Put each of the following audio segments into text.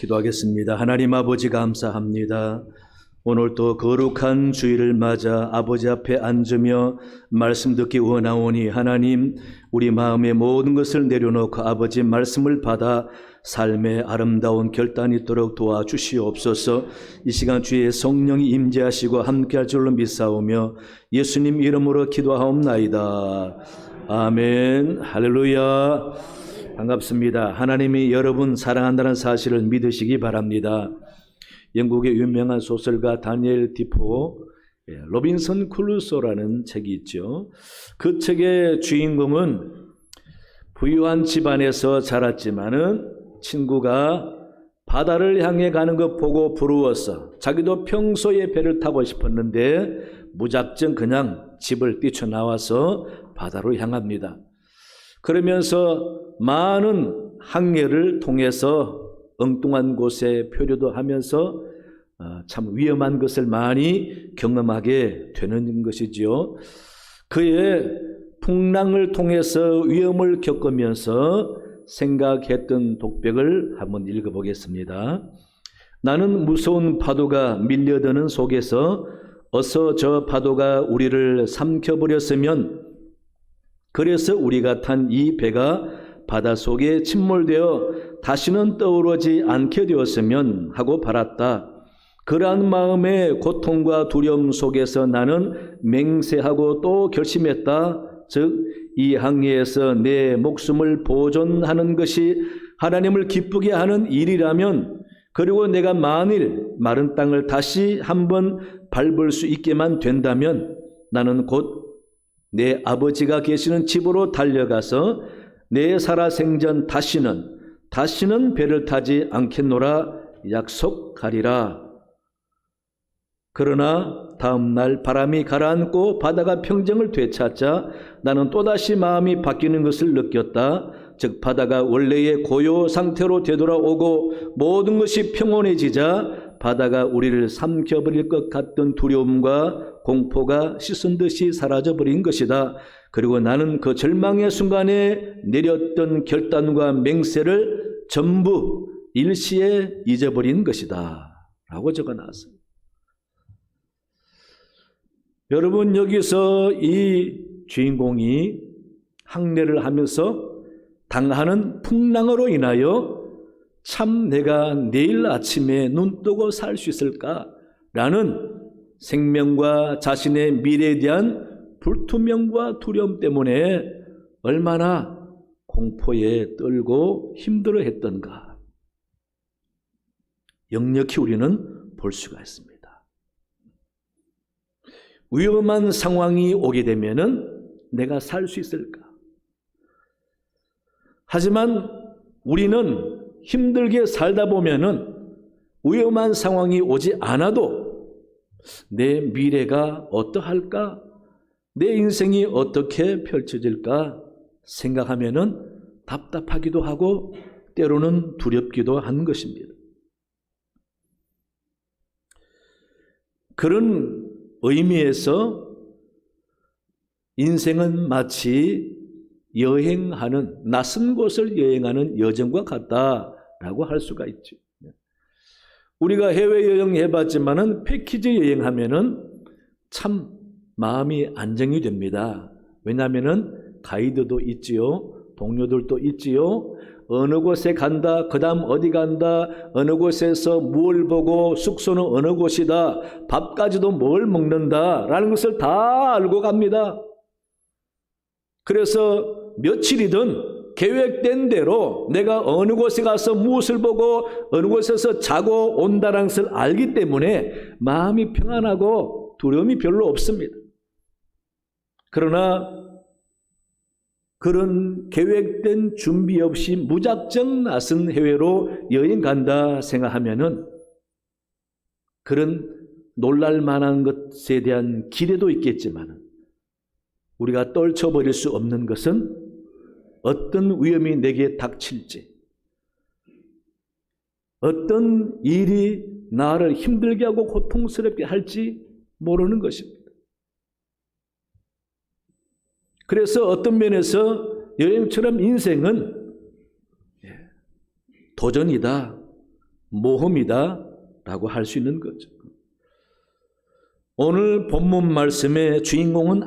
기도하겠습니다. 하나님 아버지 감사합니다. 오늘도 거룩한 주일을 맞아 아버지 앞에 앉으며 말씀 듣기 원하오니 하나님 우리 마음의 모든 것을 내려놓고 아버지 말씀을 받아 삶의 아름다운 결단이 있도록 도와주시옵소서. 이 시간 주의 성령이 임재하시고 함께할 줄로 믿사오며 예수님 이름으로 기도하옵나이다. 아멘. 할렐루야. 반갑습니다. 하나님이 여러분 사랑한다는 사실을 믿으시기 바랍니다. 영국의 유명한 소설가 다니엘 디포 로빈슨 크루소라는 책이 있죠. 그 책의 주인공은 부유한 집안에서 자랐지만은 친구가 바다를 향해 가는 것 보고 부러워서 자기도 평소에 배를 타고 싶었는데 무작정 그냥 집을 뛰쳐나와서 바다로 향합니다. 그러면서 많은 항해를 통해서 엉뚱한 곳에 표류도 하면서 참 위험한 것을 많이 경험하게 되는 것이지요. 그의 풍랑을 통해서 위험을 겪으면서 생각했던 독백을 한번 읽어보겠습니다. 나는 무서운 파도가 밀려드는 속에서 어서 저 파도가 우리를 삼켜버렸으면, 그래서 우리가 탄 이 배가 바닷속에 침몰되어 다시는 떠오르지 않게 되었으면 하고 바랐다. 그러한 마음의 고통과 두려움 속에서 나는 맹세하고 또 결심했다. 즉, 이 항해에서 내 목숨을 보존하는 것이 하나님을 기쁘게 하는 일이라면, 그리고 내가 만일 마른 땅을 다시 한번 밟을 수 있게만 된다면 나는 곧 내 아버지가 계시는 집으로 달려가서 내 살아생전 다시는 배를 타지 않겠노라 약속하리라. 그러나 다음 날 바람이 가라앉고 바다가 평정을 되찾자 나는 또다시 마음이 바뀌는 것을 느꼈다. 즉 바다가 원래의 고요 상태로 되돌아오고 모든 것이 평온해지자 바다가 우리를 삼켜버릴 것 같던 두려움과 공포가 씻은 듯이 사라져버린 것이다. 그리고 나는 그 절망의 순간에 내렸던 결단과 맹세를 전부 일시에 잊어버린 것이다 라고 적어놨어요. 여러분, 여기서 이 주인공이 항해를 하면서 당하는 풍랑으로 인하여 참 내가 내일 아침에 눈 뜨고 살 수 있을까라는 생명과 자신의 미래에 대한 불투명과 두려움 때문에 얼마나 공포에 떨고 힘들어했던가 역력히 우리는 볼 수가 있습니다. 위험한 상황이 오게 되면은 내가 살 수 있을까? 하지만 우리는 힘들게 살다 보면은 위험한 상황이 오지 않아도 내 미래가 어떠할까? 내 인생이 어떻게 펼쳐질까 생각하면은 답답하기도 하고 때로는 두렵기도 한 것입니다. 그런 의미에서 인생은 마치 여행하는, 낯선 곳을 여행하는 여정과 같다라고 할 수가 있죠. 우리가 해외여행 해봤지만은 패키지 여행하면은 참 마음이 안정이 됩니다. 왜냐하면은 가이드도 있지요, 동료들도 있지요. 어느 곳에 간다, 그 다음 어디 간다, 어느 곳에서 뭘 보고 숙소는 어느 곳이다, 밥까지도 뭘 먹는다 라는 것을 다 알고 갑니다. 그래서 며칠이든 계획된 대로 내가 어느 곳에 가서 무엇을 보고 어느 곳에서 자고 온다는 것을 알기 때문에 마음이 평안하고 두려움이 별로 없습니다. 그러나 그런 계획된 준비 없이 무작정 낯선 해외로 여행 간다 생각하면은 그런 놀랄 만한 것에 대한 기대도 있겠지만 우리가 떨쳐버릴 수 없는 것은 어떤 위험이 내게 닥칠지, 어떤 일이 나를 힘들게 하고 고통스럽게 할지 모르는 것입니다. 그래서 어떤 면에서 여행처럼 인생은 도전이다, 모험이다 라고 할 수 있는 거죠. 오늘 본문 말씀의 주인공인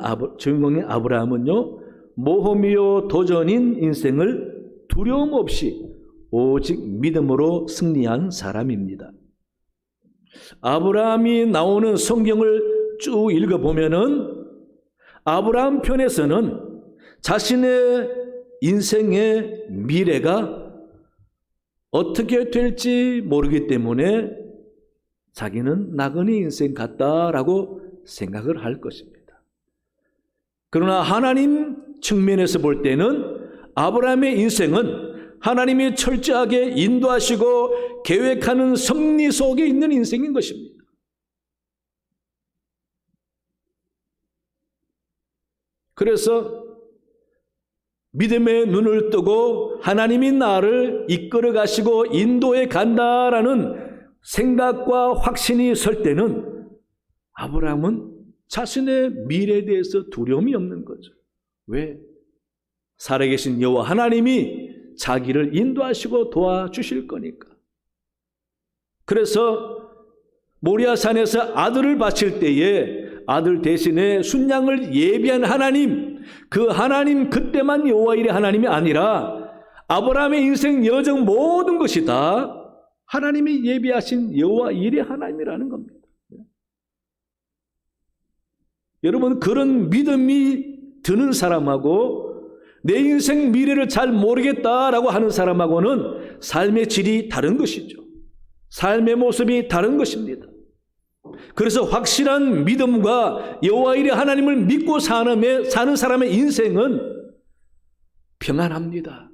아브라함은요, 모험이요 도전인 인생을 두려움 없이 오직 믿음으로 승리한 사람입니다. 아브라함이 나오는 성경을 쭉 읽어보면은 아브라함 편에서는 자신의 인생의 미래가 어떻게 될지 모르기 때문에 자기는 나그네 인생 같다라고 생각을 할 것입니다. 그러나 하나님 측면에서 볼 때는 아브라함의 인생은 하나님이 철저하게 인도하시고 계획하는 섭리 속에 있는 인생인 것입니다. 그래서 믿음의 눈을 뜨고 하나님이 나를 이끌어 가시고 인도해 간다라는 생각과 확신이 설 때는 아브라함은 자신의 미래에 대해서 두려움이 없는 거죠. 왜? 살아계신 여호와 하나님이 자기를 인도하시고 도와주실 거니까. 그래서 모리아산에서 아들을 바칠 때에 아들 대신에 순양을 예비한 하나님, 그 하나님 그때만 여호와 일의 하나님이 아니라 아브라함의 인생 여정 모든 것이 다 하나님이 예비하신 여호와 일의 하나님이라는 겁니다. 여러분, 그런 믿음이 드는 사람하고 내 인생 미래를 잘 모르겠다라고 하는 사람하고는 삶의 질이 다른 것이죠. 삶의 모습이 다른 것입니다. 그래서 확실한 믿음과 여호와 일의 하나님을 믿고 사는 사람의 인생은 평안합니다.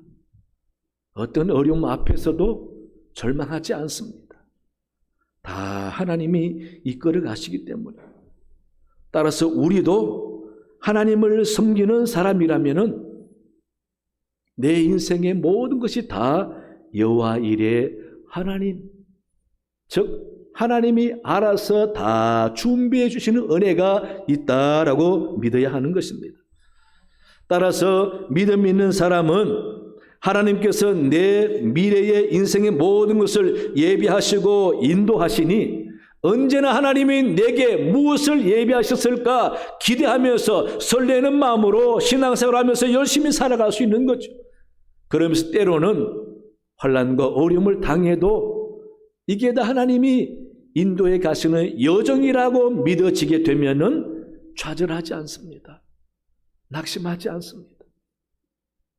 어떤 어려움 앞에서도 절망하지 않습니다. 다 하나님이 이끌어 가시기 때문에. 따라서 우리도 하나님을 섬기는 사람이라면은 내 인생의 모든 것이 다 여호와 일의 하나님, 즉 하나님이 알아서 다 준비해 주시는 은혜가 있다라고 믿어야 하는 것입니다. 따라서 믿음 있는 사람은 하나님께서 내 미래의 인생의 모든 것을 예비하시고 인도하시니 언제나 하나님이 내게 무엇을 예비하셨을까 기대하면서 설레는 마음으로 신앙생활하면서 열심히 살아갈 수 있는 거죠. 그러면서 때로는 환난과 어려움을 당해도 이게 다 하나님이 인도에 가시는 여정이라고 믿어지게 되면은 좌절하지 않습니다. 낙심하지 않습니다.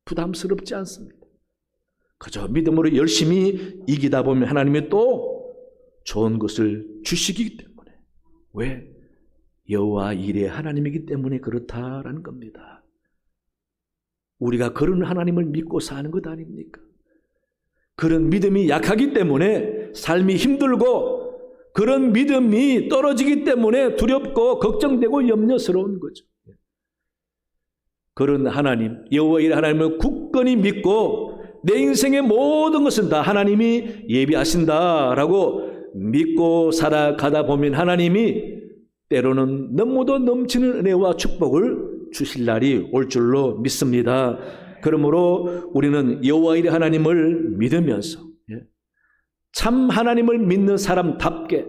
부담스럽지 않습니다. 그저 믿음으로 열심히 이기다 보면 하나님이 또 좋은 것을 주시기 때문에. 왜? 여호와 일의 하나님이기 때문에 그렇다라는 겁니다. 우리가 그런 하나님을 믿고 사는 것 아닙니까? 그런 믿음이 약하기 때문에 삶이 힘들고 그런 믿음이 떨어지기 때문에 두렵고 걱정되고 염려스러운 거죠. 그런 하나님, 여호와 일의 하나님을 굳건히 믿고 내 인생의 모든 것은 다 하나님이 예비하신다라고 믿고 살아가다 보면 하나님이 때로는 너무도 넘치는 은혜와 축복을 주실 날이 올 줄로 믿습니다. 그러므로 우리는 여호와 일의 하나님을 믿으면서 참 하나님을 믿는 사람답게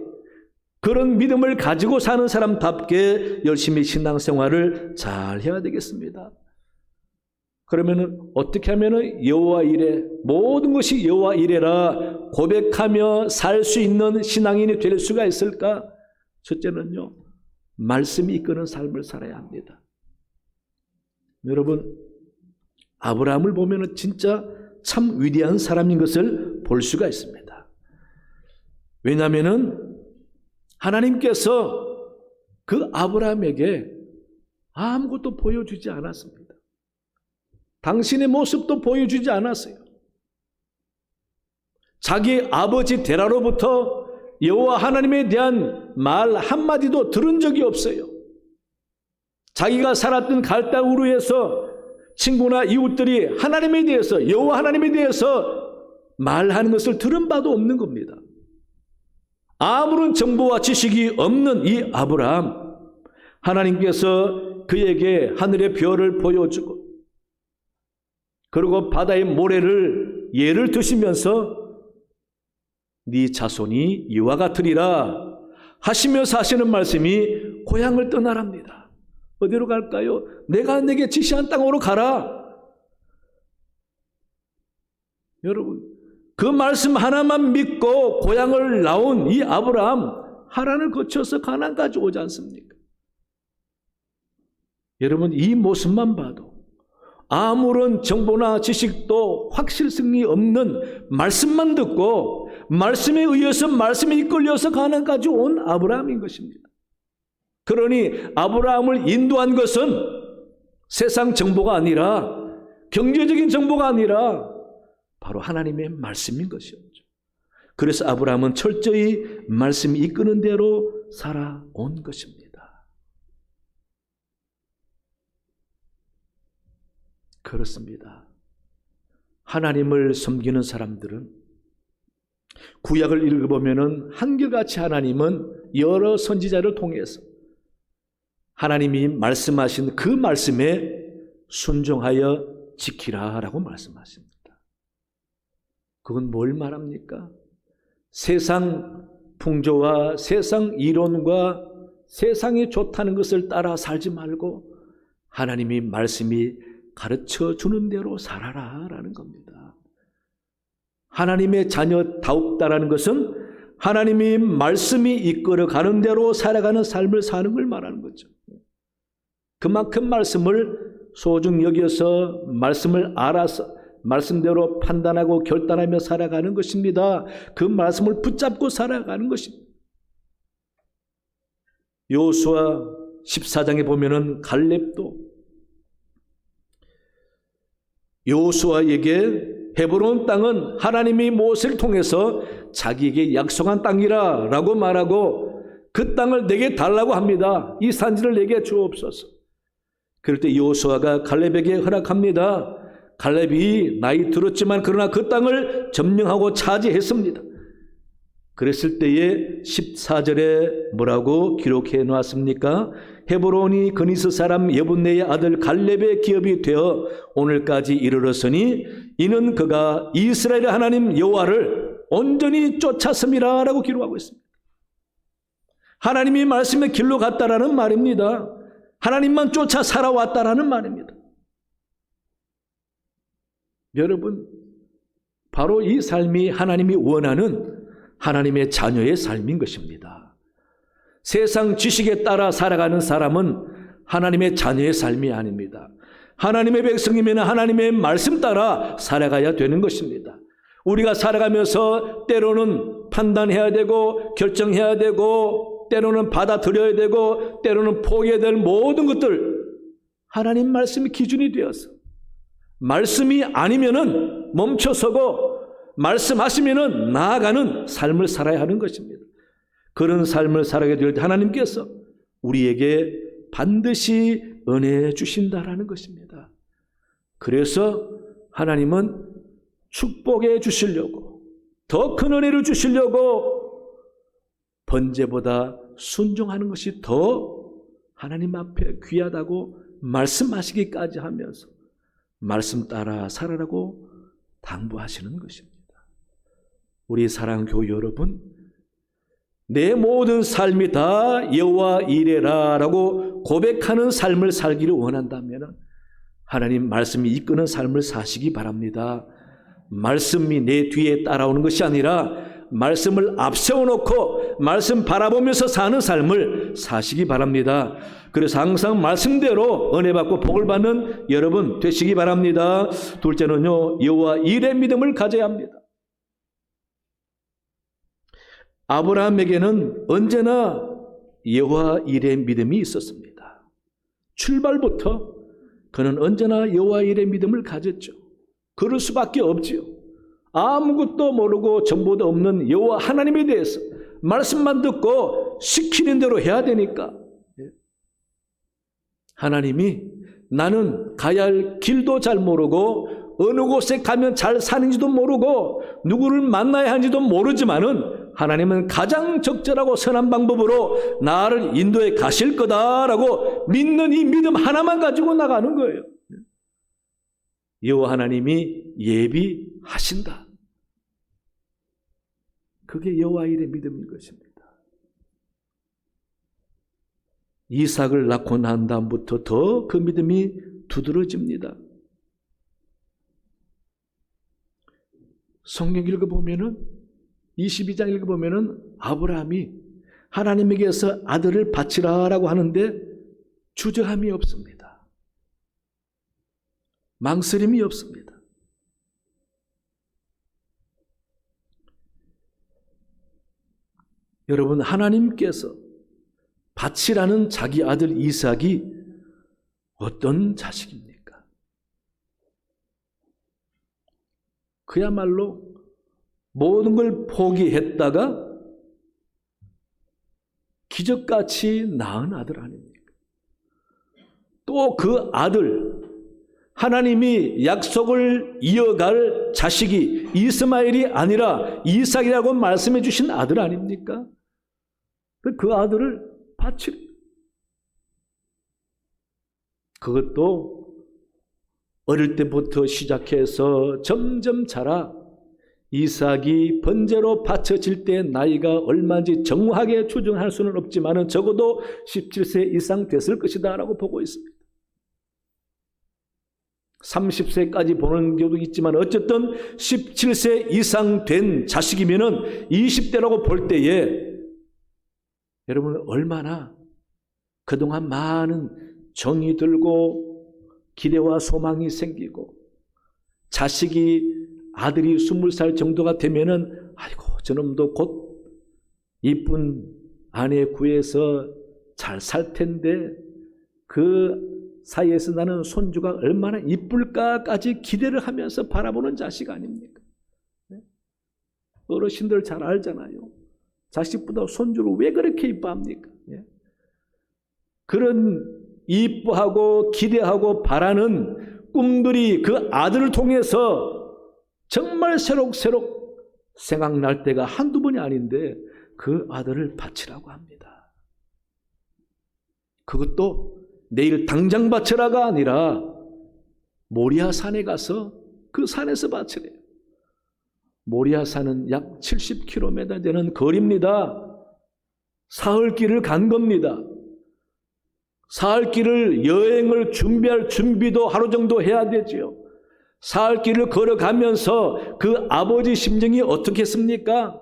그런 믿음을 가지고 사는 사람답게 열심히 신앙생활을 잘 해야 되겠습니다. 그러면은 어떻게 하면은 여호와 일의 모든 것이 여호와 일이라 고백하며 살 수 있는 신앙인이 될 수가 있을까? 첫째는요, 말씀이 이끄는 삶을 살아야 합니다. 여러분, 아브라함을 보면은 진짜 참 위대한 사람인 것을 볼 수가 있습니다. 왜냐하면은 하나님께서 그 아브라함에게 아무것도 보여주지 않았습니다. 당신의 모습도 보여주지 않았어요. 자기 아버지 데라로부터 여호와 하나님에 대한 말 한마디도 들은 적이 없어요. 자기가 살았던 갈대 우르에서 친구나 이웃들이 하나님에 대해서 여호와 하나님에 대해서 말하는 것을 들은 바도 없는 겁니다. 아무런 정보와 지식이 없는 이 아브라함, 하나님께서 그에게 하늘의 별을 보여주고 그리고 바다의 모래를 예를 드시면서 네 자손이 이와 같으리라 하시면서 하시는 말씀이 고향을 떠나랍니다. 어디로 갈까요? 내가 내게 지시한 땅으로 가라. 여러분, 그 말씀 하나만 믿고 고향을 나온 이 아브라함, 하란을 거쳐서 가나안까지 오지 않습니까? 여러분, 이 모습만 봐도 아무런 정보나 지식도 확실성이 없는 말씀만 듣고 말씀에 의해서 말씀에 이끌려서 가나안까지 온 아브라함인 것입니다. 그러니 아브라함을 인도한 것은 세상 정보가 아니라, 경제적인 정보가 아니라 바로 하나님의 말씀인 것이었죠. 그래서 아브라함은 철저히 말씀이 이끄는 대로 살아온 것입니다. 그렇습니다. 하나님을 섬기는 사람들은 구약을 읽어보면 한결같이 하나님은 여러 선지자를 통해서 하나님이 말씀하신 그 말씀에 순종하여 지키라라고 말씀하십니다. 그건 뭘 말합니까? 세상 풍조와 세상 이론과 세상이 좋다는 것을 따라 살지 말고 하나님이 말씀이 가르쳐 주는 대로 살아라라는 겁니다. 하나님의 자녀다웁다라는 것은 하나님이 말씀이 이끌어 가는 대로 살아가는 삶을 사는 걸 말하는 거죠. 그만큼 말씀을 소중히 여겨서 말씀을 알아서 말씀대로 판단하고 결단하며 살아가는 것입니다. 그 말씀을 붙잡고 살아가는 것입니다. 여호수아 14장에 보면은 갈렙도 여호수아에게 헤브론 땅은 하나님이 모세를 통해서 자기에게 약속한 땅이라 라고 말하고 그 땅을 내게 달라고 합니다. 이 산지를 내게 주옵소서. 그럴 때 여호수아가 갈렙에게 허락합니다. 갈렙이 나이 들었지만 그러나 그 땅을 점령하고 차지했습니다. 그랬을 때에 14절에 뭐라고 기록해 놓았습니까? 헤브론이 그니스 사람 예분네의 아들 갈렙의 기업이 되어 오늘까지 이르렀으니 이는 그가 이스라엘의 하나님 여호와를 온전히 쫓았음이라 라고 기록하고 있습니다. 하나님이 말씀의 길로 갔다라는 말입니다. 하나님만 쫓아 살아왔다라는 말입니다. 여러분, 바로 이 삶이 하나님이 원하는 하나님의 자녀의 삶인 것입니다. 세상 지식에 따라 살아가는 사람은 하나님의 자녀의 삶이 아닙니다. 하나님의 백성이면 하나님의 말씀 따라 살아가야 되는 것입니다. 우리가 살아가면서 때로는 판단해야 되고 결정해야 되고 때로는 받아들여야 되고 때로는 포기해야 될 모든 것들 하나님 말씀이 기준이 되어서 말씀이 아니면은 멈춰서고 말씀하시면은 나아가는 삶을 살아야 하는 것입니다. 그런 삶을 살아가게 될 때 하나님께서 우리에게 반드시 은혜 주신다라는 것입니다. 그래서 하나님은 축복해 주시려고 더 큰 은혜를 주시려고 번제보다 순종하는 것이 더 하나님 앞에 귀하다고 말씀하시기까지 하면서 말씀 따라 살아라고 당부하시는 것입니다. 우리 사랑하는 교회 여러분, 내 모든 삶이 다 여호와 이레라라고 고백하는 삶을 살기를 원한다면 하나님 말씀이 이끄는 삶을 사시기 바랍니다. 말씀이 내 뒤에 따라오는 것이 아니라 말씀을 앞세워놓고 말씀 바라보면서 사는 삶을 사시기 바랍니다. 그래서 항상 말씀대로 은혜 받고 복을 받는 여러분 되시기 바랍니다. 둘째는요, 여호와 이레 믿음을 가져야 합니다. 아브라함에게는 언제나 여호와 이레 믿음이 있었습니다. 출발부터 그는 언제나 여호와 이레 믿음을 가졌죠. 그럴 수밖에 없지요. 아무것도 모르고 정보도 없는 여호와 하나님에 대해서 말씀만 듣고 시키는 대로 해야 되니까 하나님이 나는 가야 할 길도 잘 모르고 어느 곳에 가면 잘 사는지도 모르고 누구를 만나야 하는지도 모르지만은 하나님은 가장 적절하고 선한 방법으로 나를 인도해 가실 거다라고 믿는 이 믿음 하나만 가지고 나가는 거예요. 여호와 하나님이 예비하신다. 그게 여호와 일의 믿음인 것입니다. 이삭을 낳고 난 다음부터 더 그 믿음이 두드러집니다. 성경 읽어보면은 22장 읽어보면은 아브라함이 하나님에게서 아들을 바치라라고 하는데 주저함이 없습니다. 망설임이 없습니다. 여러분, 하나님께서 바치라는 자기 아들 이삭이 어떤 자식입니까? 그야말로 모든 걸 포기했다가 기적같이 낳은 아들 아닙니까? 또 그 아들, 하나님이 약속을 이어갈 자식이 이스마엘이 아니라 이삭이라고 말씀해 주신 아들 아닙니까? 그 아들을 바치라. 그것도 어릴 때부터 시작해서 점점 자라 이삭이 번제로 바쳐질 때 나이가 얼마인지 정확하게 추정할 수는 없지만 적어도 17세 이상 됐을 것이다 라고 보고 있습니다. 30세까지 보는 경우도 있지만 어쨌든 17세 이상 된 자식이면 20대라고 볼 때에 여러분 얼마나 그동안 많은 정이 들고 기대와 소망이 생기고 자식이 아들이 20살 정도가 되면은 아이고 저놈도 곧 이쁜 아내 구해서 잘 살 텐데 그 사이에서 나는 손주가 얼마나 이쁠까까지 기대를 하면서 바라보는 자식 아닙니까? 어르신들 잘 알잖아요. 자식보다 손주를 왜 그렇게 이뻐합니까? 그런 이뻐하고 기대하고 바라는 꿈들이 그 아들을 통해서 정말 새록새록 생각날 때가 한두 번이 아닌데 그 아들을 바치라고 합니다. 그것도 내일 당장 바치라가 아니라 모리아 산에 가서 그 산에서 바치래요. 모리아 산은 약 70km 되는 거리입니다. 사흘길을 간 겁니다. 사흘길을 여행을 준비할 준비도 하루 정도 해야 되지요. 사흘길을 걸어가면서 그 아버지 심정이 어떻겠습니까?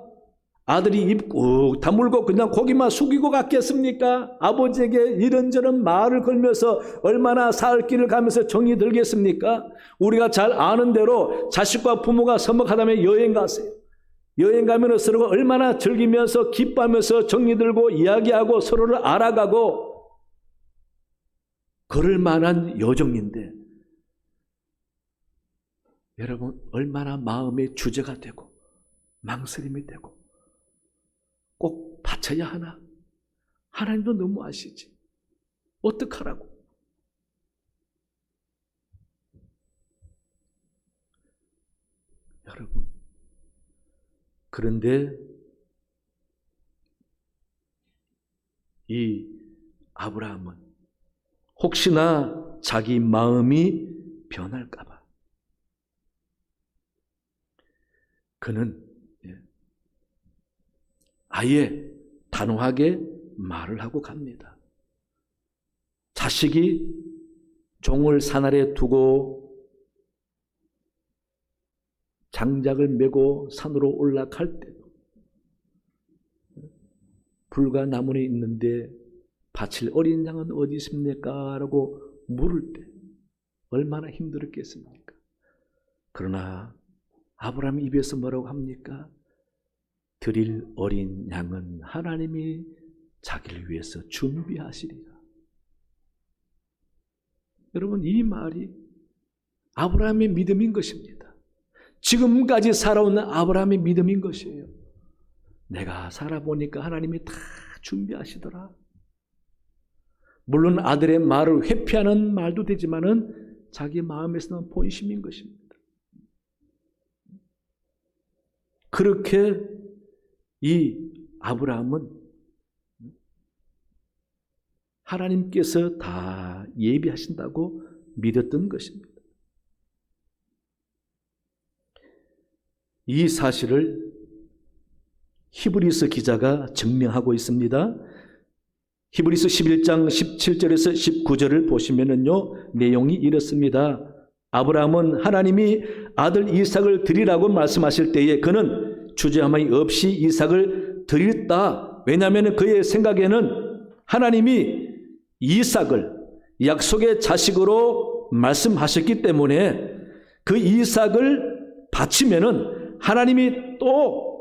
아들이 입 꾹 다물고 그냥 고기만 숙이고 갔겠습니까? 아버지에게 이런저런 말을 걸면서 얼마나 사흘길을 가면서 정이 들겠습니까? 우리가 잘 아는 대로 자식과 부모가 서먹하다면 여행 가세요. 여행 가면 서로가 얼마나 즐기면서 기뻐하면서 정이 들고 이야기하고 서로를 알아가고 그럴 만한 여정인데 여러분 얼마나 마음의 주제가 되고 망설임이 되고 꼭 바쳐야 하나? 하나님도 너무 아시지. 어떡하라고? 여러분, 그런데 이 아브라함은 혹시나 자기 마음이 변할까 봐 그는 아예 단호하게 말을 하고 갑니다. 자식이 종을 산 아래 두고 장작을 메고 산으로 올라갈 때도 불과 나무에 있는데 바칠 어린 양은 어디 있습니까? 라고 물을 때 얼마나 힘들었겠습니까? 그러나 아브라함 입에서 뭐라고 합니까? 드릴 어린 양은 하나님이 자기를 위해서 준비하시리라. 여러분 이 말이 아브라함의 믿음인 것입니다. 지금까지 살아온 아브라함의 믿음인 것이에요. 내가 살아보니까 하나님이 다 준비하시더라. 물론 아들의 말을 회피하는 말도 되지만은 자기 마음에서는 본심인 것입니다. 그렇게 이 아브라함은 하나님께서 다 예비하신다고 믿었던 것입니다. 이 사실을 히브리서 기자가 증명하고 있습니다. 히브리서 11장 17절에서 19절을 보시면은요, 내용이 이렇습니다. 아브라함은 하나님이 아들 이삭을 드리라고 말씀하실 때에 그는 주저함이 없이 이삭을 드렸다. 왜냐하면 그의 생각에는 하나님이 이삭을 약속의 자식으로 말씀하셨기 때문에 그 이삭을 바치면은 하나님이 또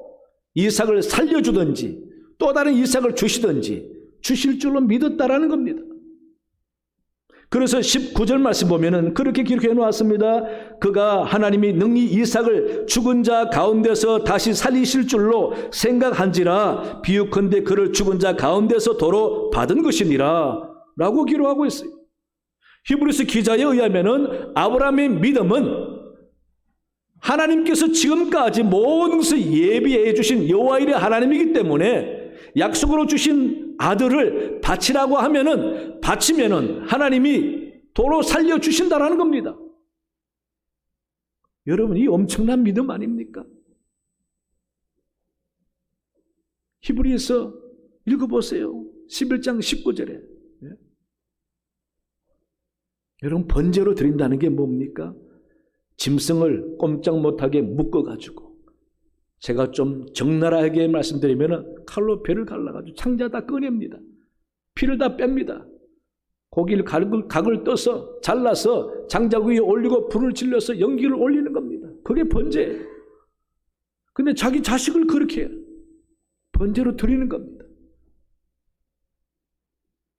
이삭을 살려주든지 또 다른 이삭을 주시든지 주실 줄로 믿었다라는 겁니다. 그래서 19절 말씀 보면은 그렇게 기록해 놓았습니다. 그가 하나님이 능히 이삭을 죽은 자 가운데서 다시 살리실 줄로 생각한지라 비유컨대 그를 죽은 자 가운데서 도로 받은 것이니라 라고 기록하고 있어요. 히브리서 기자에 의하면은 아브라함의 믿음은 하나님께서 지금까지 모든 것을 예비해 주신 여호와일의 하나님이기 때문에 약속으로 주신 아들을 바치라고 하면은 바치면은 하나님이 도로 살려 주신다라는 겁니다. 여러분, 이 엄청난 믿음 아닙니까? 히브리서 읽어보세요. 11장 19절에. 여러분, 번제로 드린다는 게 뭡니까? 짐승을 꼼짝 못하게 묶어가지고, 제가 좀 적나라하게 말씀드리면 칼로 배를 갈라가지고 창자 다 꺼냅니다. 피를 다 뺍니다. 고기를 각을 떠서 잘라서 장자 위에 올리고 불을 질러서 연기를 올리는 겁니다. 그게 번제예요. 근데 자기 자식을 그렇게 번제로 드리는 겁니다.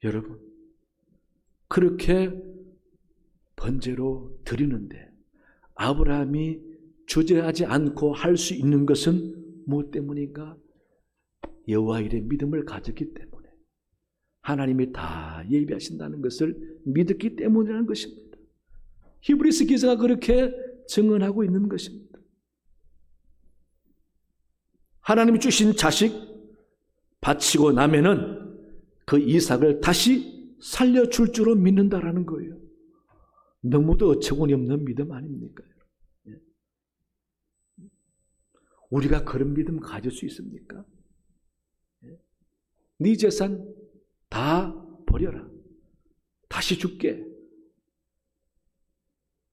여러분, 그렇게 번제로 드리는데 아브라함이 주저하지 않고 할 수 있는 것은 무엇 때문인가? 여호와 일의 믿음을 가졌기 때문에, 하나님이 다 예비하신다는 것을 믿었기 때문이라는 것입니다. 히브리서 기자가 그렇게 증언하고 있는 것입니다. 하나님이 주신 자식 바치고 나면은 그 이삭을 다시 살려줄 줄로 믿는다라는 거예요. 너무도 어처구니 없는 믿음 아닙니까? 우리가 그런 믿음 가질 수 있습니까? 네 재산 다 버려라. 다시 줄게.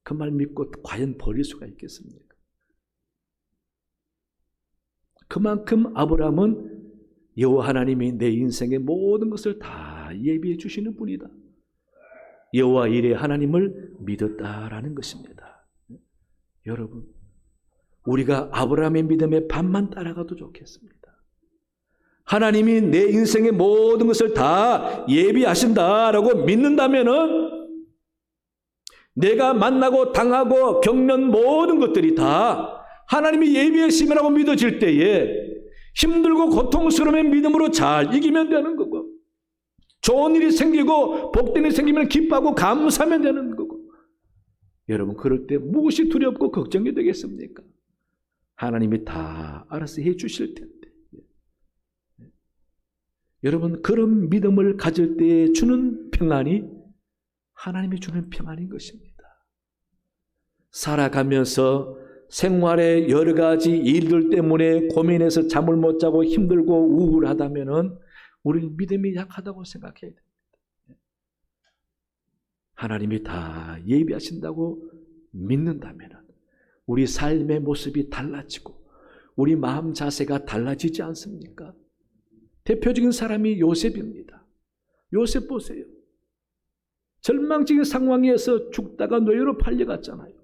그 말 믿고 과연 버릴 수가 있겠습니까? 그만큼 아브라함은 여호와 하나님이 내 인생의 모든 것을 다 예비해 주시는 분이다. 여호와 일의 하나님을 믿었다라는 것입니다. 여러분, 우리가 아브라함의 믿음의 반만 따라가도 좋겠습니다. 하나님이 내 인생의 모든 것을 다 예비하신다라고 믿는다면은 내가 만나고 당하고 겪는 모든 것들이 다 하나님이 예비하심이라고 믿어질 때에 힘들고 고통스러운 믿음으로 잘 이기면 되는 거고, 좋은 일이 생기고 복된 일이 생기면 기뻐하고 감사하면 되는 거고, 여러분, 그럴 때 무엇이 두렵고 걱정이 되겠습니까? 하나님이 다 알아서 해 주실 텐데. 여러분, 그런 믿음을 가질 때 주는 평안이 하나님이 주는 평안인 것입니다. 살아가면서 생활의 여러 가지 일들 때문에 고민해서 잠을 못 자고 힘들고 우울하다면은 우리는 믿음이 약하다고 생각해야 됩니다. 하나님이 다 예비하신다고 믿는다면은 우리 삶의 모습이 달라지고 우리 마음 자세가 달라지지 않습니까? 대표적인 사람이 요셉입니다. 요셉 보세요. 절망적인 상황에서 죽다가 노예로 팔려갔잖아요.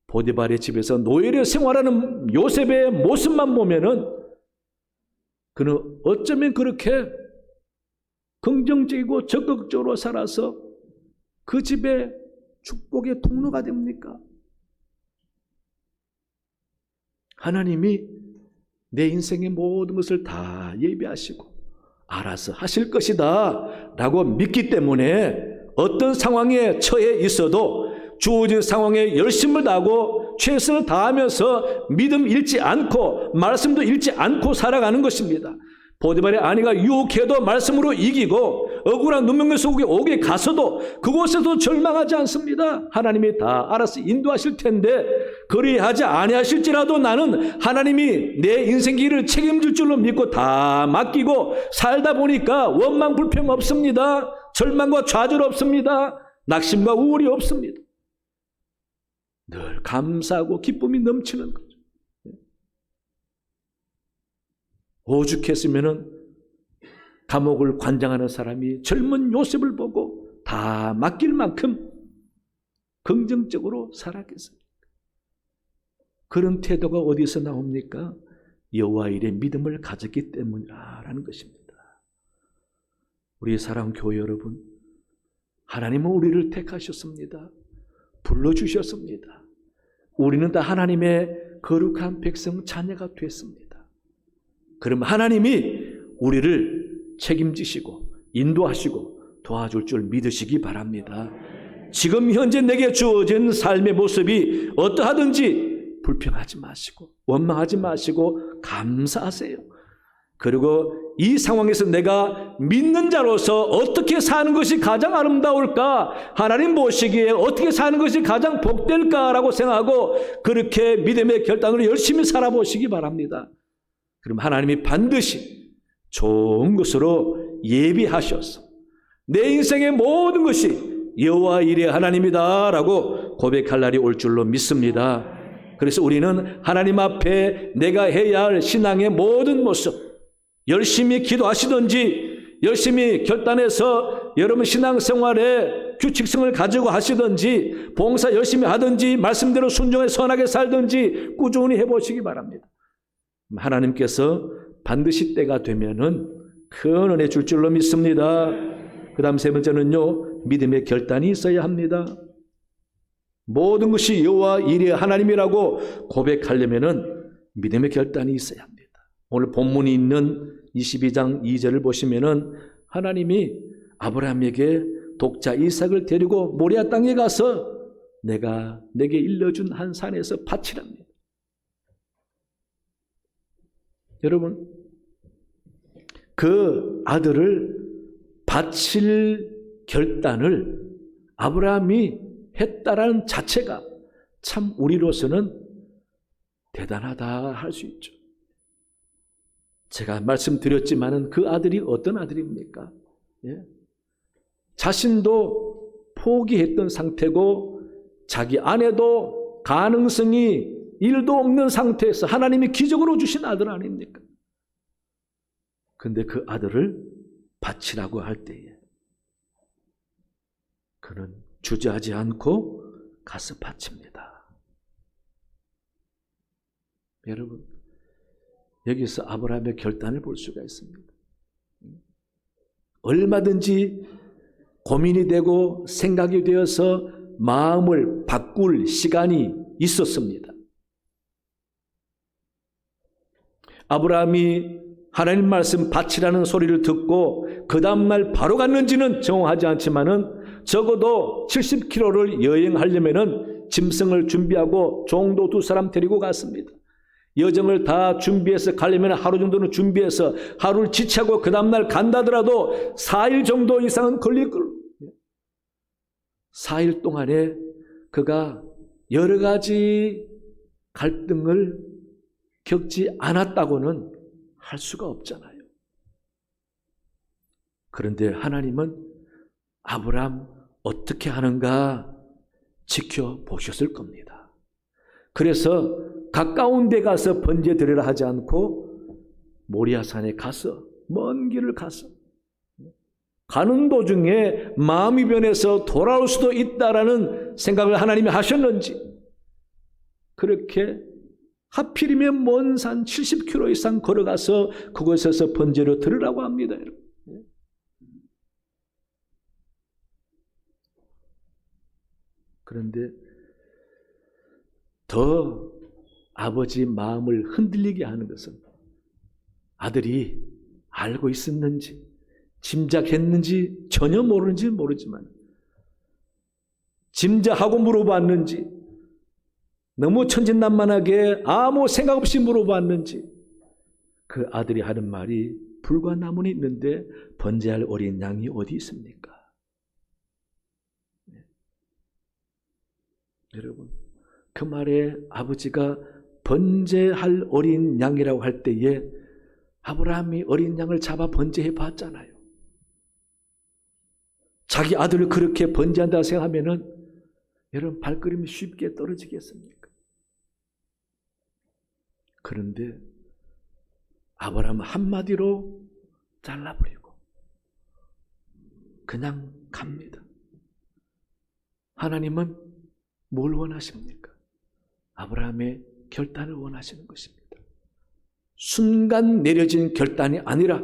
보디발의 집에서 노예로 생활하는 요셉의 모습만 보면은 그는 어쩌면 그렇게 긍정적이고 적극적으로 살아서 그 집의 축복의 통로가 됩니까? 하나님이 내 인생의 모든 것을 다 예비하시고 알아서 하실 것이다 라고 믿기 때문에 어떤 상황에 처해 있어도 주어진 상황에 열심을 다하고 최선을 다하면서 믿음 잃지 않고 말씀도 잃지 않고 살아가는 것입니다. 보디발의 아내가 유혹해도 말씀으로 이기고 억울한 누명의 속에 오게 가서도 그곳에도 절망하지 않습니다. 하나님이 다 알아서 인도하실 텐데 그리하지 아니하실지라도 나는 하나님이 내 인생 길을 책임질 줄로 믿고 다 맡기고 살다 보니까 원망 불평 없습니다. 절망과 좌절 없습니다. 낙심과 우울이 없습니다. 늘 감사하고 기쁨이 넘치는 거죠. 오죽했으면은 감옥을 관장하는 사람이 젊은 요셉을 보고 다 맡길 만큼 긍정적으로 살았겠습니까? 그런 태도가 어디서 나옵니까? 여호와 일에 믿음을 가졌기 때문이라는 것입니다. 우리 사랑 교회 여러분, 하나님은 우리를 택하셨습니다. 불러주셨습니다. 우리는 다 하나님의 거룩한 백성 자녀가 됐습니다. 그럼 하나님이 우리를 책임지시고 인도하시고 도와줄 줄 믿으시기 바랍니다. 지금 현재 내게 주어진 삶의 모습이 어떠하든지 불평하지 마시고 원망하지 마시고 감사하세요. 그리고 이 상황에서 내가 믿는 자로서 어떻게 사는 것이 가장 아름다울까? 하나님 보시기에 어떻게 사는 것이 가장 복될까라고 생각하고 그렇게 믿음의 결단으로 열심히 살아보시기 바랍니다. 그럼 하나님이 반드시 좋은 것으로 예비하셔서 내 인생의 모든 것이 여호와 일의 하나님이다라고 고백할 날이 올 줄로 믿습니다. 그래서 우리는 하나님 앞에 내가 해야 할 신앙의 모든 모습, 열심히 기도하시든지 열심히 결단해서 여러분 신앙생활에 규칙성을 가지고 하시든지 봉사 열심히 하든지 말씀대로 순종해 선하게 살든지 꾸준히 해보시기 바랍니다. 하나님께서 반드시 때가 되면은 큰 은혜 줄 줄로 믿습니다. 그 다음 세 번째는요, 믿음의 결단이 있어야 합니다. 모든 것이 여호와 일의 하나님이라고 고백하려면은 믿음의 결단이 있어야 합니다. 오늘 본문이 있는 22장 2절을 보시면은 하나님이 아브라함에게 독자 이삭을 데리고 모리아 땅에 가서 내가 내게 일러준 한 산에서 바치랍니다. 여러분, 그 아들을 바칠 결단을 아브라함이 했다라는 자체가 참 우리로서는 대단하다 할 수 있죠. 제가 말씀드렸지만은 그 아들이 어떤 아들입니까? 예? 자신도 포기했던 상태고 자기 아내도 가능성이 1도 없는 상태에서 하나님이 기적으로 주신 아들 아닙니까? 근데 그 아들을 바치라고 할 때에 그는 주저하지 않고 가서 바칩니다. 여러분, 여기서 아브라함의 결단을 볼 수가 있습니다. 얼마든지 고민이 되고 생각이 되어서 마음을 바꿀 시간이 있었습니다. 아브라함이 하나님 말씀 바치라는 소리를 듣고 그 다음날 바로 갔는지는 정확하지 않지만은 적어도 70km를 여행하려면은 짐승을 준비하고 종도 2사람 데리고 갔습니다. 여정을 다 준비해서 가려면 하루 정도는 준비해서 하루를 지체하고 그 다음날 간다더라도 4일 정도 이상은 걸릴 걸. 4일 동안에 그가 여러 가지 갈등을 겪지 않았다고는 할 수가 없잖아요. 그런데 하나님은 아브라함 어떻게 하는가 지켜보셨을 겁니다. 그래서 가까운 데 가서 번제 드리라 하지 않고 모리아산에 가서 먼 길을 가서 가는 도중에 마음이 변해서 돌아올 수도 있다라는 생각을 하나님이 하셨는지 그렇게 하필이면 먼 산 70km 이상 걸어가서 그곳에서 번제로 드리라고 합니다. 여러분. 그런데 더 아버지 마음을 흔들리게 하는 것은 아들이 알고 있었는지 짐작했는지 전혀 모르는지 모르지만 짐작하고 물어봤는지 너무 천진난만하게 아무 생각 없이 물어봤는지 그 아들이 하는 말이 불과 나무는 있는데 번제할 어린 양이 어디 있습니까? 네. 여러분, 그 말에 아버지가 번제할 어린 양이라고 할 때에 아브라함이 어린 양을 잡아 번제해 봤잖아요. 자기 아들을 그렇게 번제한다 생각하면은 여러분 발걸음이 쉽게 떨어지겠습니까? 그런데 아브라함은 한마디로 잘라버리고 그냥 갑니다. 하나님은 뭘 원하십니까? 아브라함의 결단을 원하시는 것입니다. 순간 내려진 결단이 아니라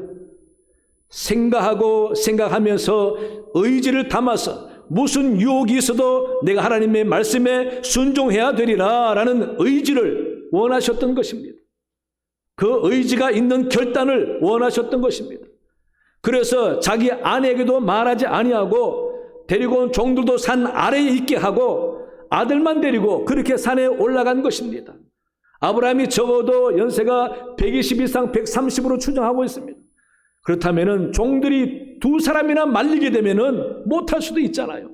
생각하면서 의지를 담아서 무슨 유혹이 있어도 내가 하나님의 말씀에 순종해야 되리라 라는 의지를 원하셨던 것입니다. 그 의지가 있는 결단을 원하셨던 것입니다. 그래서 자기 아내에게도 말하지 아니하고 데리고 온 종들도 산 아래에 있게 하고 아들만 데리고 그렇게 산에 올라간 것입니다. 아브라함이 적어도 연세가 120 이상 130으로 추정하고 있습니다. 그렇다면 종들이 두 사람이나 말리게 되면 못할 수도 있잖아요.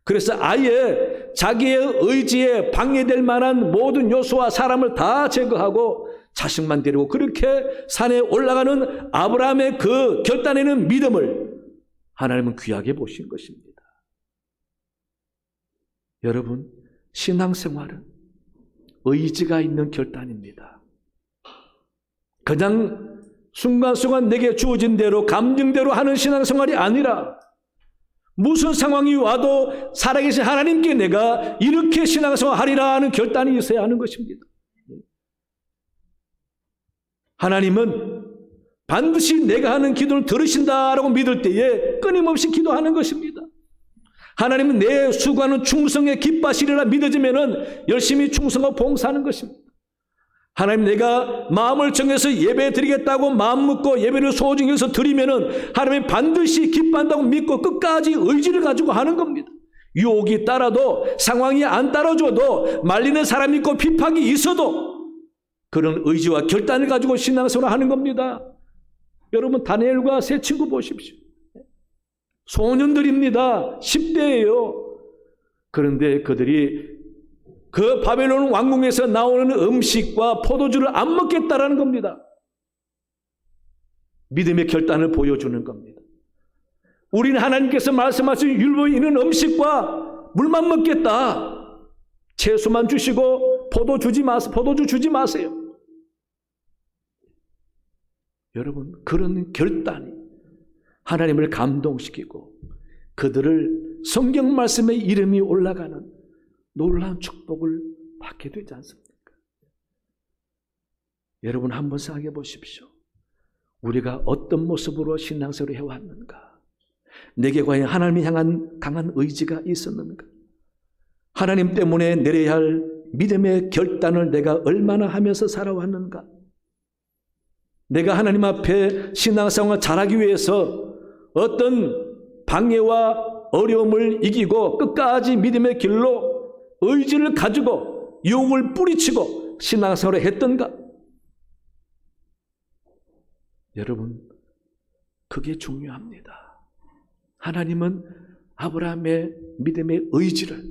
그래서 아예 자기의 의지에 방해될 만한 모든 요소와 사람을 다 제거하고 자식만 데리고 그렇게 산에 올라가는 아브라함의 그 결단에는 믿음을 하나님은 귀하게 보신 것입니다. 여러분, 신앙생활은 의지가 있는 결단입니다. 그냥 순간순간 내게 주어진 대로 감정대로 하는 신앙생활이 아니라 무슨 상황이 와도 살아계신 하나님께 내가 이렇게 신앙생활 하리라 하는 결단이 있어야 하는 것입니다. 하나님은 반드시 내가 하는 기도를 들으신다라고 믿을 때에 끊임없이 기도하는 것입니다. 하나님은 내 수고하는 충성에 기뻐하시리라 믿어지면 열심히 충성하고 봉사하는 것입니다. 하나님, 내가 마음을 정해서 예배 드리겠다고 마음 먹고 예배를 소중해서 드리면은 하나님이 반드시 기뻐한다고 믿고 끝까지 의지를 가지고 하는 겁니다. 유혹이 따라도 상황이 안 따라줘도 말리는 사람이 있고 비판이 있어도 그런 의지와 결단을 가지고 신앙생활을 하는 겁니다. 여러분, 다니엘과 세 친구 보십시오. 소년들입니다. 10대예요. 그런데 그들이 그 바벨론 왕궁에서 나오는 음식과 포도주를 안 먹겠다라는 겁니다. 믿음의 결단을 보여주는 겁니다. 우리는 하나님께서 말씀하신 율법에 있는 음식과 물만 먹겠다. 채소만 주시고 포도주 주지 마세요. 여러분, 그런 결단이 하나님을 감동시키고 그들을 성경 말씀의 이름이 올라가는 놀라운 축복을 받게 되지 않습니까? 여러분, 한번 생각해 보십시오. 우리가 어떤 모습으로 신앙생활을 해왔는가? 내게 과연 하나님을 향한 강한 의지가 있었는가? 하나님 때문에 내려야 할 믿음의 결단을 내가 얼마나 하면서 살아왔는가? 내가 하나님 앞에 신앙생활을 잘하기 위해서 어떤 방해와 어려움을 이기고 끝까지 믿음의 길로 의지를 가지고 유혹을 뿌리치고 신앙생활을 했던가? 여러분, 그게 중요합니다. 하나님은 아브라함의 믿음의 의지를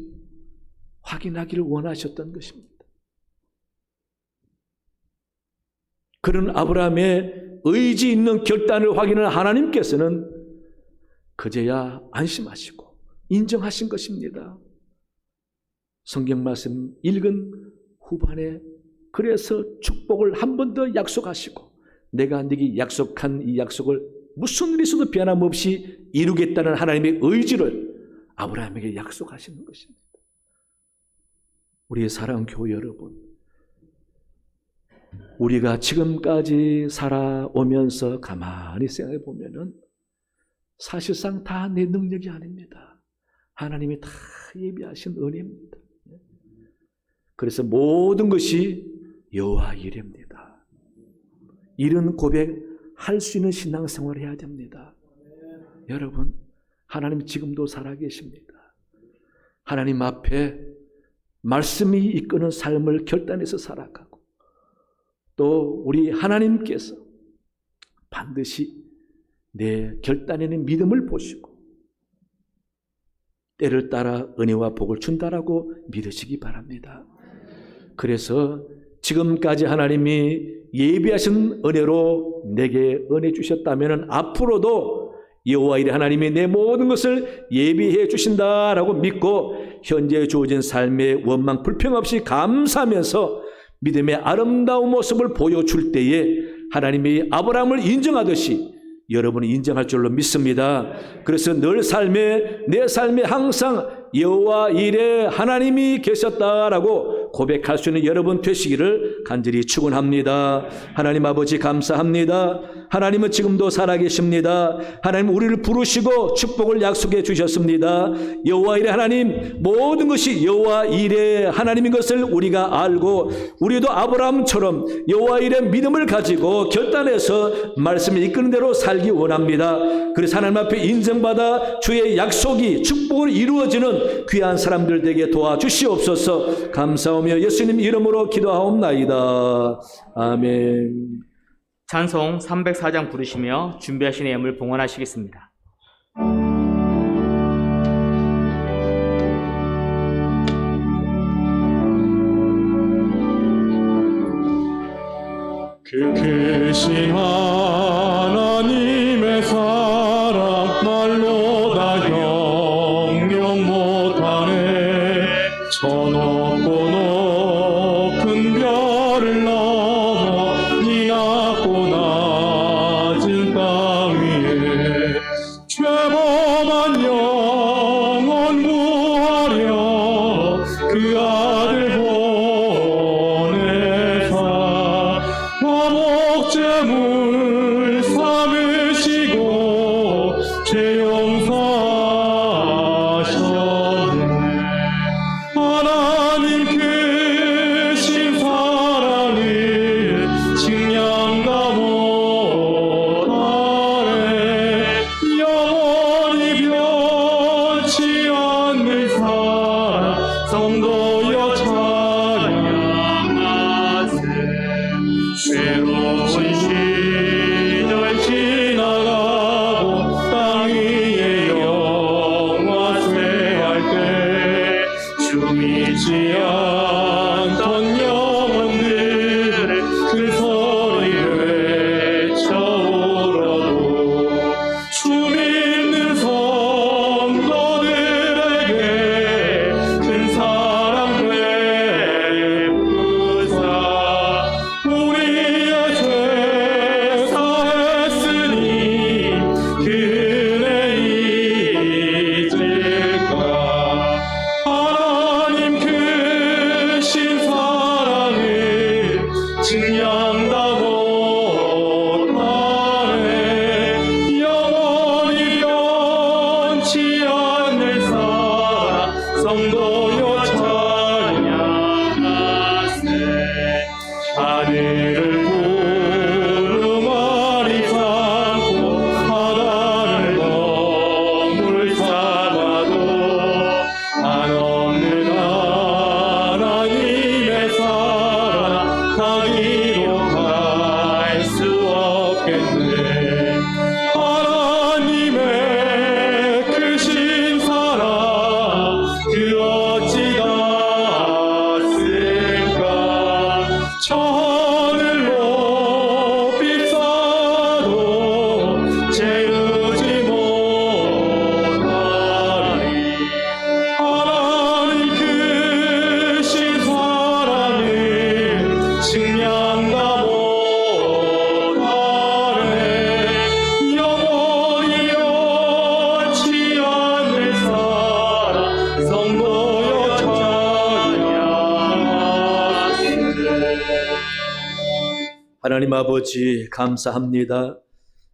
확인하기를 원하셨던 것입니다. 그런 아브라함의 의지 있는 결단을 확인한 하나님께서는 그제야 안심하시고 인정하신 것입니다. 성경 말씀 읽은 후반에 그래서 축복을 한 번 더 약속하시고 내가 네게 약속한 이 약속을 무슨 일이 있어도 변함없이 이루겠다는 하나님의 의지를 아브라함에게 약속하시는 것입니다. 우리의 사랑하는 교회 여러분, 우리가 지금까지 살아오면서 가만히 생각해 보면은 사실상 다 내 능력이 아닙니다. 하나님이 다 예비하신 은혜입니다. 그래서 모든 것이 여호와 일입니다. 이런 고백할 수 있는 신앙생활을 해야 됩니다. 여러분, 하나님 지금도 살아계십니다. 하나님 앞에 말씀이 이끄는 삶을 결단해서 살아가고 또 우리 하나님께서 반드시 내 결단에는 믿음을 보시고 때를 따라 은혜와 복을 준다라고 믿으시기 바랍니다. 그래서 지금까지 하나님이 예비하신 은혜로 내게 은혜 주셨다면 앞으로도 여호와 이레 하나님이 내 모든 것을 예비해 주신다라고 믿고 현재 주어진 삶의 원망 불평 없이 감사하면서 믿음의 아름다운 모습을 보여줄 때에 하나님이 아브라함을 인정하듯이 여러분이 인정할 줄로 믿습니다. 그래서 늘 내 삶에 항상 여호와 이레 하나님이 계셨다라고 고백할 수 있는 여러분 되시기를 간절히 축원합니다. 하나님 아버지 감사합니다. 하나님은 지금도 살아계십니다. 하나님 우리를 부르시고 축복을 약속해 주셨습니다. 여호와 이레 하나님, 모든 것이 여호와 이레 하나님인 것을 우리가 알고 우리도 아브라함처럼 여호와 이레 믿음을 가지고 결단해서 말씀을 이끄는 대로 살기 원합니다. 그래서 하나님 앞에 인정받아 주의 약속이 축복을 이루어지는 귀한 사람들 되게 도와주시옵소서. 감사하며 예수님 이름으로 기도하옵나이다. 아멘. 찬송 304장 부르시며 준비하신 예물 봉헌하시겠습니다. 그 크신 하나님의 사랑 말로 다 형용 못하네. 저 높고 높은 별을 넘어 이 낮고 낮은 땅 위에 죄범한 영혼 구하려 그 아들 보내사 화목제물 삼으시고 죄 용서하셨네. 하나님 크신 사랑을 증량다 못하네. 영원히 변치 않는 사랑 성도여 찬양하세. 괴로운 시절 지나가고 땅 위에 영화쇠할 때 주미지 않던 영혼들의 그 소리 외쳐오라도 주 믿는 성도들에게 큰 사랑 베푸사 우리의 죄 사했으니 그 은혜 잊을까. 하나님 크신 사랑을 증량다 못하네. 영원히 변치 않는 사랑 성도여 찬양하세. 하늘을 구름아리 삼고 바다를 너물 삼아도 한없는 하나님의 사랑 가기로 갈 수 없겠네. 하나님의 크신 사랑 그 어찌 닿았을까. 저 하늘 높이 쌓아도 채우지 못하리. 하나님 크신 사랑을 증량다 못하네. 영원히 변치 않는 사랑 성도여 찬양하세. 하나님 아버지 감사합니다.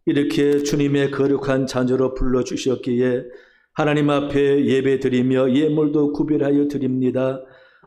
이렇게 주님의 거룩한 자녀로 불러주셨기에 하나님 앞에 예배드리며 예물도 구별하여 드립니다.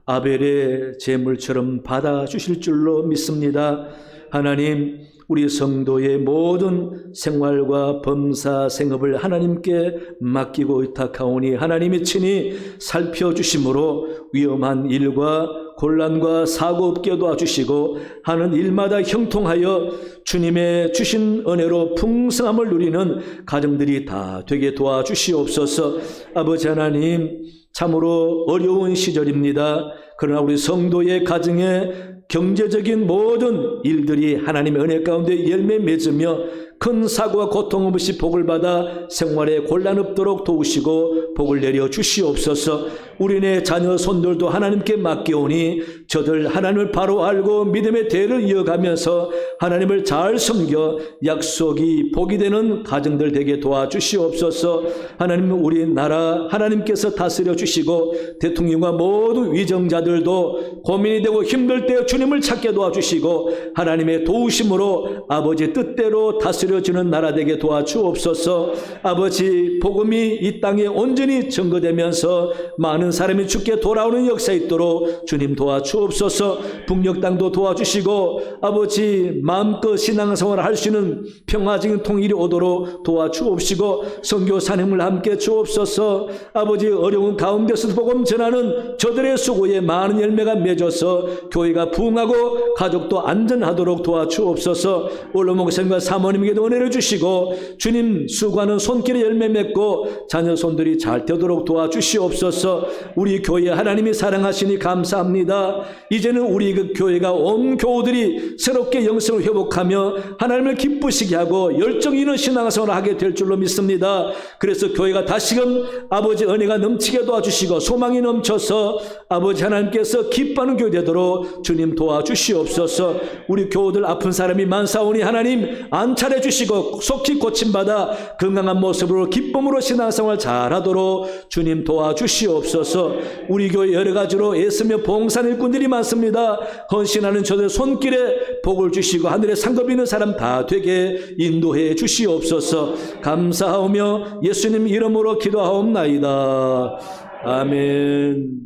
아벨의 제물처럼 받아주실 줄로 믿습니다. 하나님, 우리 성도의 모든 생활과 범사 생업을 하나님께 맡기고 의탁하오니 하나님이 친히 살펴주심으로 위험한 일과 곤란과 사고 없게 도와주시고 하는 일마다 형통하여 주님의 주신 은혜로 풍성함을 누리는 가정들이 다 되게 도와주시옵소서. 아버지 하나님, 참으로 어려운 시절입니다. 그러나 우리 성도의 가정에 경제적인 모든 일들이 하나님의 은혜 가운데 열매 맺으며 큰 사고와 고통 없이 복을 받아 생활에 곤란 없도록 도우시고 복을 내려 주시옵소서. 우리네 자녀 손들도 하나님께 맡겨오니 저들 하나님을 바로 알고 믿음의 대를 이어가면서 하나님을 잘 섬겨 약속이 복이 되는 가정들 되게 도와주시옵소서. 하나님, 우리 나라 하나님께서 다스려 주시고 대통령과 모든 위정자들도 고민이 되고 힘들 때 주님을 찾게 도와주시고 하나님의 도우심으로 아버지 뜻대로 다스려지는 나라 되게 도와주옵소서. 아버지, 복음이 이 땅에 온전히 증거되면서 많은 사람이 주께 돌아오는 역사 있도록 주님 도와주옵소서. 북녘 땅도 도와주시고 아버지, 마음껏 신앙생활을 할 수 있는 평화적인 통일이 오도록 도와주옵시고 선교 사명을 함께 주옵소서. 아버지, 어려운 가운데서도 복음 전하는 저들의 수고에 많은 열매가 맺어서 교회가 부흥하고 가족도 안전하도록 도와주옵소서. 올로 목사님과 사모님에게도 은혜를 주시고 주님 수고하는 손길에 열매 맺고 자녀 손들이 잘 되도록 도와주시옵소서. 우리 교회 하나님이 사랑하시니 감사합니다. 이제는 우리 그 교회가 온 교우들이 새롭게 영성을 회복하며 하나님을 기쁘시게 하고 열정 있는 신앙생활을 하게 될 줄로 믿습니다. 그래서 교회가 다시금 아버지 은혜가 넘치게 도와주시고 소망이 넘쳐서 아버지 하나님께서 기뻐하는 교회 되도록 주님 도와주시옵소서. 우리 교우들 아픈 사람이 많사오니 하나님 안찰해 주시고 속히 고침받아 건강한 모습으로 기쁨으로 신앙생활 잘하도록 주님 도와주시옵소서. 우리 교회 여러 가지로 애쓰며 봉사하는 일꾼들이 많습니다. 헌신하는 저들 손길에 복을 주시고 하늘에 상급 있는 사람 다 되게 인도해 주시옵소서. 감사하오며 예수님 이름으로 기도하옵나이다. 아멘.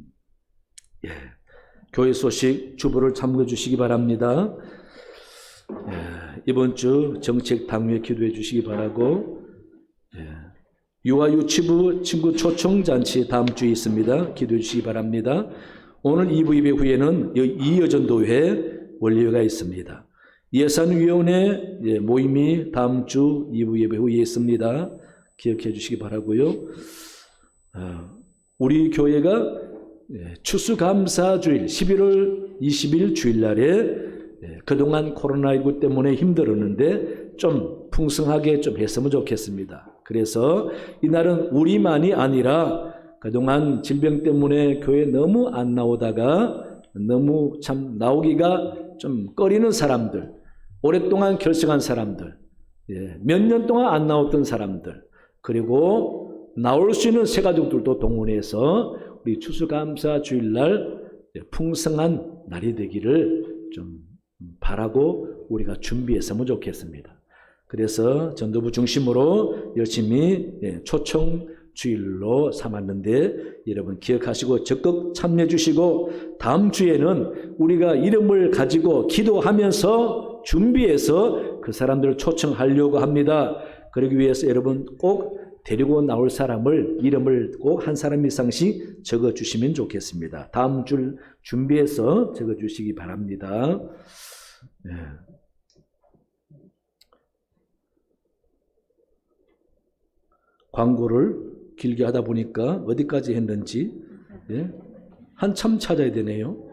예. 교회 소식 주보를 참고해 주시기 바랍니다. 예. 이번 주 정책 당위에 기도해 주시기 바라고, 예. 유아 유치부 친구 초청잔치 다음 주에 있습니다. 기도해 주시기 바랍니다. 오늘 2부 예배 후에는 이여전도회 원리회가 있습니다. 예산위원회 모임이 다음 주 2부 예배 후에 있습니다. 기억해 주시기 바라고요. 우리 교회가 추수감사주일 11월 20일 주일날에 그동안 코로나19 때문에 힘들었는데 좀 풍성하게 좀 했으면 좋겠습니다. 그래서 이날은 우리만이 아니라 그동안 질병 때문에 교회 너무 안 나오다가 너무 참 나오기가 좀 꺼리는 사람들, 오랫동안 결석한 사람들, 몇 년 동안 안 나왔던 사람들, 그리고 나올 수 있는 새가족들도 동원해서 우리 추수감사 주일날 풍성한 날이 되기를 좀 바라고 우리가 준비했으면 좋겠습니다. 그래서 전도부 중심으로 열심히 초청 주일로 삼았는데 여러분 기억하시고 적극 참여해 주시고 다음 주에는 우리가 이름을 가지고 기도하면서 준비해서 그 사람들을 초청하려고 합니다. 그러기 위해서 여러분 꼭 데리고 나올 사람을 이름을 꼭 한 사람 이상씩 적어 주시면 좋겠습니다. 다음 주 준비해서 적어 주시기 바랍니다. 네. 광고를 길게 하다 보니까 어디까지 했는지 한참 찾아야 되네요.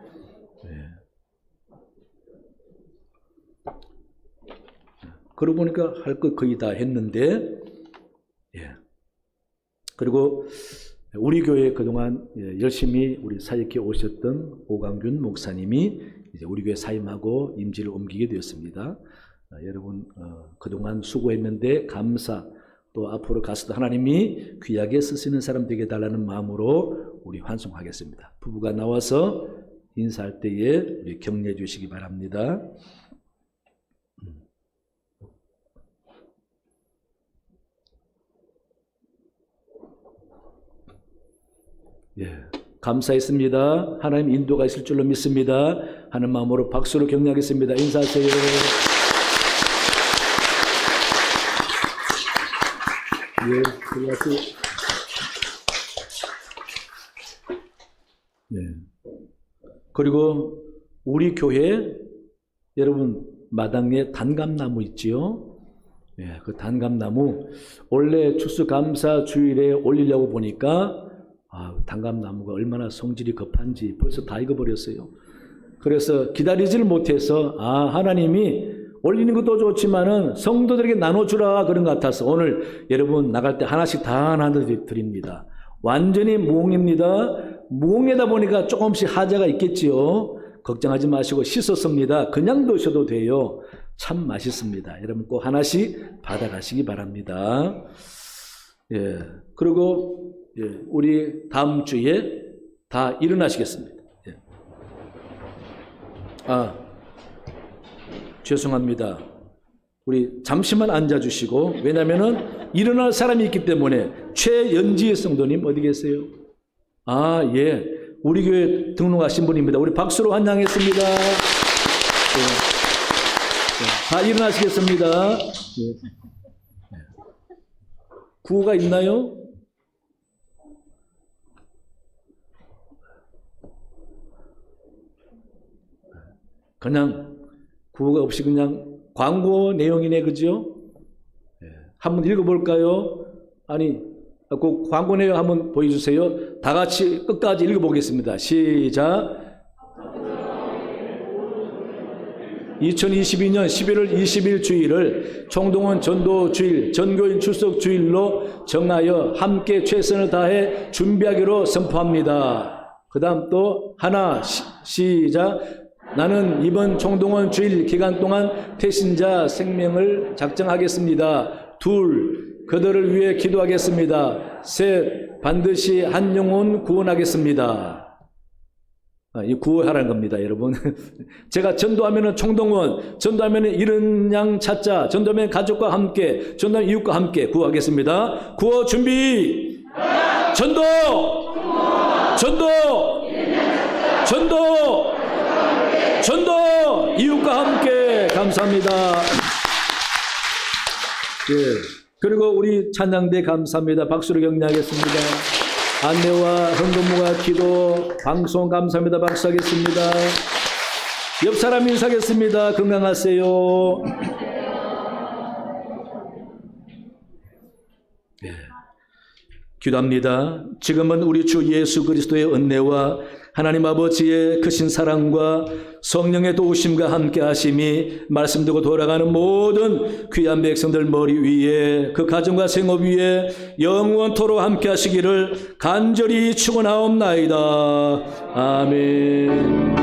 그러고 보니까 할 거 거의 다 했는데, 그리고 우리 교회 그동안 열심히 우리 사역해 오셨던 오광균 목사님이 이제 우리 교회 사임하고 임지를 옮기게 되었습니다. 여러분 그동안 수고했는데 감사, 또 앞으로 가서도 하나님이 귀하게 쓰시는 사람 되게 달라는 마음으로 우리 환송하겠습니다. 부부가 나와서 인사할 때에 우리 격려해 주시기 바랍니다. 감사했습니다. 하나님 인도가 있을 줄로 믿습니다 하는 마음으로 박수로 격려하겠습니다. 인사하세요. 들어가세요. 예. 그리고 우리 교회 여러분 마당에 단감나무 있지요? 예, 그 단감나무 원래 추수감사 주일에 올리려고 보니까 단감나무가 얼마나 성질이 급한지 벌써 다 익어버렸어요. 그래서 기다리지를 못해서 하나님이 올리는 것도 좋지만은 성도들에게 나눠주라 그런 것 같아서 오늘 여러분 나갈 때 하나씩 다 나눠드립니다. 완전히 무공입니다. 무공이다 보니까 조금씩 하자가 있겠지요. 걱정하지 마시고 씻었습니다. 그냥 드셔도 돼요. 참 맛있습니다. 여러분 꼭 하나씩 받아가시기 바랍니다. 예. 그리고 우리 다음 주에 다 일어나시겠습니다. 예. 죄송합니다. 우리 잠시만 앉아주시고 왜냐면은 일어날 사람이 있기 때문에 최연지 성도님 어디 계세요? 예. 우리 교회 등록하신 분입니다. 우리 박수로 환영했습니다. 네. 다 일어나시겠습니다. 네. 구호가 있나요? 그냥 구호가 없이 그냥 광고 내용이네, 그죠? 네. 한번 읽어볼까요? 그 광고 내용 한번 보여주세요. 다 같이 끝까지 읽어보겠습니다. 시작. 2022년 11월 20일 주일을 총동원 전도 주일, 전교인 출석 주일로 정하여 함께 최선을 다해 준비하기로 선포합니다. 그 다음 또 하나, 시작. 나는 이번 총동원 주일 기간 동안 태신자 생명을 작정하겠습니다. 둘, 그들을 위해 기도하겠습니다. 셋, 반드시 한 영혼 구원하겠습니다. 이 구호하라는 겁니다, 여러분. 제가 전도하면은 총동원, 전도하면은 잃은 양 찾자, 전도하면 가족과 함께, 전도하면 이웃과 함께 구호하겠습니다. 구호 준비! 전도! 전도! 전도! 전도! 이웃과 함께! 감사합니다. 예. 그리고 우리 찬양대 감사합니다. 박수로 격려하겠습니다. 안내와 헌금무가 기도, 방송 감사합니다. 박수하겠습니다. 옆 사람 인사하겠습니다. 건강하세요. 예. 기도합니다. 지금은 우리 주 예수 그리스도의 은혜와 하나님 아버지의 크신 사랑과 성령의 도우심과 함께 하심이 말씀 듣고 돌아가는 모든 귀한 백성들 머리 위에 그 가정과 생업 위에 영원토록 함께 하시기를 간절히 축원하옵나이다. 아멘.